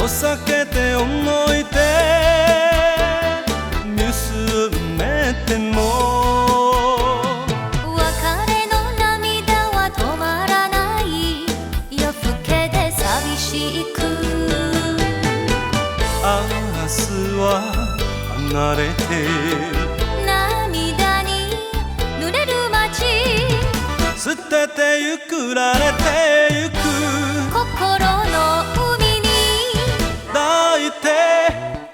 お酒で思い出見つめても別れの涙は止まらない夜更けで寂しく明日は離れて涙に濡れる街捨ててゆくられてゆく心の海に抱いて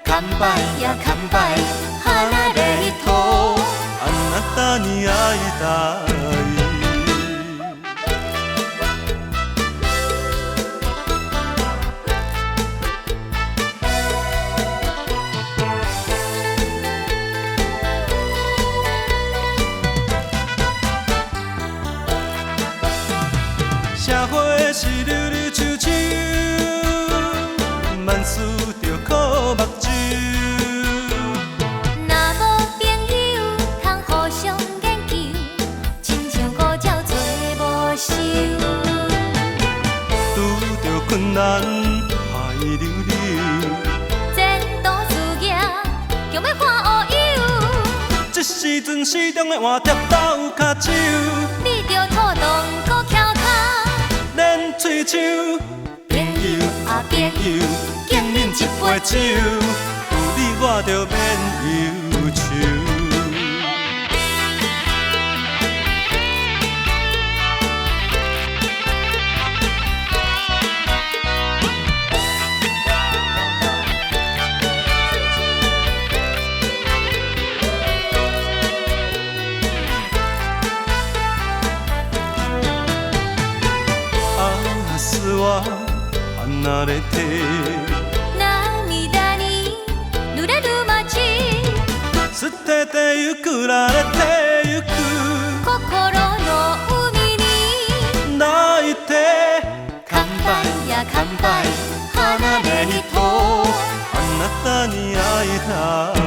乾杯や乾杯離れいとあなたに会いたい社会是溜溜秋秋，万事着靠目睭。若无朋友通互相研究，亲像古鸟做无收。拄着困难海溜溜，前途事业强要看乌有，这时阵市中的换贴斗脚手，你着拖动搁翘脚。连喙手，朋友啊朋友，敬恁一杯酒，有你我着免忧愁。明日は離れて涙に濡れる街捨ててゆくられてゆく心の海に抱いて乾杯や乾杯離れにとあなたに会いたい